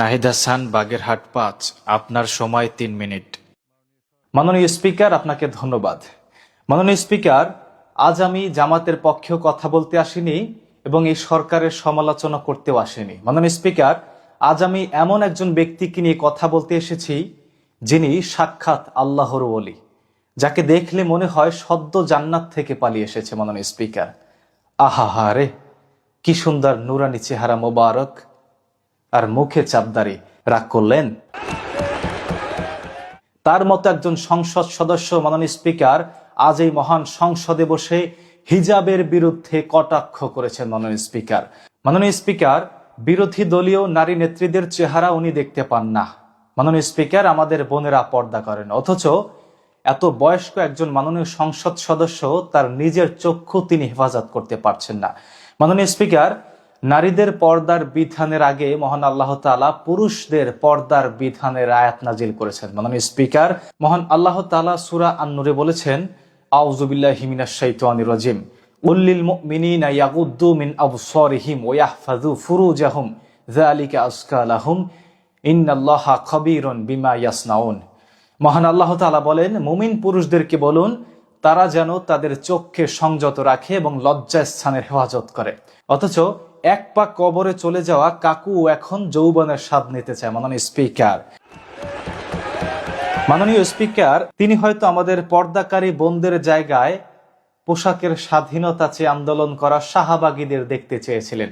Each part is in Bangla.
নাহিদ হাসান, বাগেরহাট ৫। আপনার সময় ৩ মিনিট। মাননীয় স্পিকার, আপনাকে ধন্যবাদ। মাননীয় স্পিকার, আজ আমি জামাতের পক্ষেও কথা বলতে আসিনি এবং এই সরকারের সমালোচনা করতেও আসিনি। মাননীয় স্পিকার, আজ আমি এমন একজন ব্যক্তিকে নিয়ে কথা বলতে এসেছি যিনি সাক্ষাৎ আল্লাহর ওলি, যাকে দেখলে মনে হয় সদ্য জান্নাত থেকে পালিয়ে এসেছে। মাননীয় স্পিকার, আহা রে, কি সুন্দর নুরানি চেহারা মোবারক, আর মুখে চাপদারি। রাগ করলেন? তার মতো একজন সংসদ সদস্য মাননীয় স্পিকার আজ এই মহান সংসদে বসে হিজাবের বিরুদ্ধে কটাক্ষ করেছেন। মাননীয় স্পিকার, বিরোধী দলীয় নারী নেত্রীদের চেহারা উনি দেখতে পান না। মাননীয় স্পিকার, আমাদের বোনেরা পর্দা করেন, অথচ এত বয়স্ক একজন মাননীয় সংসদ সদস্য তার নিজের চক্ষু তিনি হেফাজত করতে পারছেন না। মাননীয় স্পিকার, নারীদের পর্দার বিধানের আগে মহান আল্লাহ তাআলা পুরুষদের পর্দার বিধানের আয়াত নাজিল করেছেন। মাননীয় স্পিকার, মহান আল্লাহ তাআলা সূরা আন-নূরে বলেছেন, আউযু বিল্লাহি মিনাশ শাইতানির রাজিম, উল্লিল মুমিনিনা ইয়াগুদ্দু মিন আবসারিহিম ওয়া ইয়াহফাযু ফুরুজাহুম যালিকা আযকা লাহুম ইন্নাল্লাহা খাবীরুন বিমা ইয়াসনাউন। মহান আল্লাহ তাআলা বলেন, মুমিন পুরুষদেরকে বলুন তারা যেন তাদের চোখকে সংযত রাখে এবং লজ্জাস্থানের হেফাজত করে। অথচ এক পা কবরে চলে যাওয়া কাকু এখন যৌবনের স্বাদ নিতে চায়। মাননীয় স্পিকার, তিনি হয়তো আমাদের পর্দাকারী বোনদের জায়গায় পোশাকের স্বাধীনতা চেয়ে আন্দোলন করা শাহবাগীদের দেখতে চেয়েছিলেন,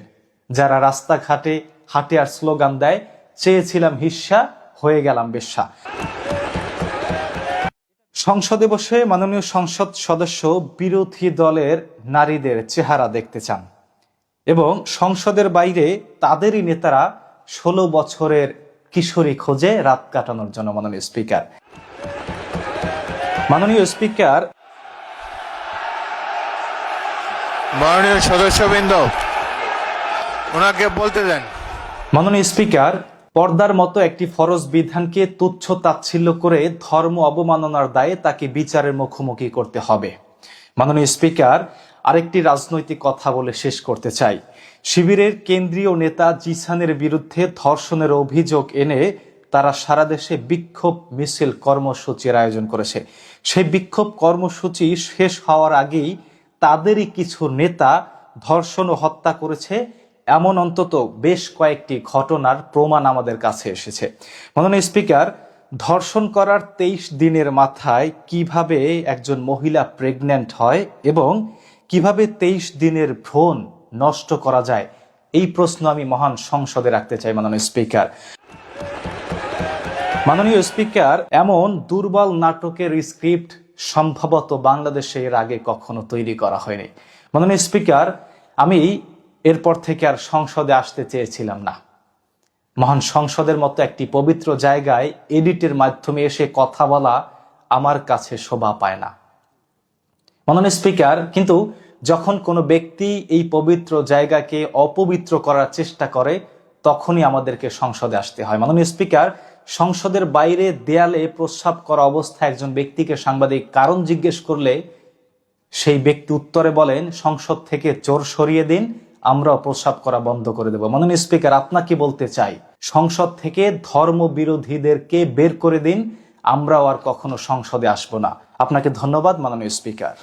যারা রাস্তাঘাটে হাঁটে আর স্লোগান দেয়, চেয়েছিলাম হিস্সা, হয়ে গেলাম বেশ্যা। সংসদে বসে মাননীয় সংসদ সদস্য বিরোধী দলের নারীদের চেহারা দেখতে চান এবং সংসদের বাইরে তাদেরই নেতারা 16 বছরের কিশোরী খোঁজে রাত কাটানোর জন্য। মাননীয় সদস্যবৃন্দ, ওনাকে বলতে দেন। মাননীয় স্পিকার, পর্দার মতো একটি ফরজ বিধানকে তুচ্ছ তাচ্ছিল্য করে ধর্ম অবমাননার দায়ে তাকে বিচারের মুখোমুখি করতে হবে। মাননীয় স্পিকার, আরেকটি রাজনৈতিক কথা বলে শেষ করতে চাই। শিবিরের কেন্দ্রীয় নেতা জিসানের বিরুদ্ধে ধর্ষণের অভিযোগ এনে তারা সারা দেশে বিক্ষোভ মিছিল কর্মসূচির আয়োজন করেছে। সেই বিক্ষোভ কর্মসূচি শেষ হওয়ার আগেই তাদেরই কিছু নেতা ধর্ষণ ও হত্যা করেছে, এমন অন্তত বেশ কয়েকটি ঘটনার প্রমাণ আমাদের কাছে এসেছে। মাননীয় স্পিকার, ধর্ষণ করার 23 দিনের মাথায় কিভাবে একজন মহিলা প্রেগন্যান্ট হয় এবং কিভাবে 23 দিনের ভ্রূণ নষ্ট করা যায়, এই প্রশ্ন আমি মহান সংসদে রাখতে চাই। মাননীয় স্পিকার, এমন দুর্বল নাটকের স্ক্রিপ্ট সম্ভবত বাংলাদেশে এর আগে কখনো তৈরি করা হয়নি। মাননীয় স্পিকার, আমি এরপর থেকে আর সংসদে আসতে চেয়েছিলাম না। মহান সংসদের মতো একটি পবিত্র জায়গায় এডিটের মাধ্যমে এসে কথা বলা আমার কাছে শোভা পায় না। মাননীয় স্পিকার, কিন্তু যখন কোনো ব্যক্তি এই পবিত্র জায়গাকে অপবিত্র করার চেষ্টা করে তখনই আমাদেরকে সংসদে আসতে হয়। মাননীয় স্পিকার, সংসদের বাইরে দেয়ালে প্রস্রাব করা অবস্থায় একজন ব্যক্তিকে সাংবাদিক কারণ জিজ্ঞেস করলে সেই ব্যক্তি উত্তরে বলেন, সংসদ থেকে চোর সরিয়ে দিন, আমরাও প্রস্রাব করা বন্ধ করে দেব। মাননীয় স্পিকার, আপনাকে বলতে চাই, সংসদ থেকে ধর্ম বিরোধীদেরকে বের করে দিন, আমরাও আর কখনো সংসদে আসবো না। আপনাকে ধন্যবাদ মাননীয় স্পিকার।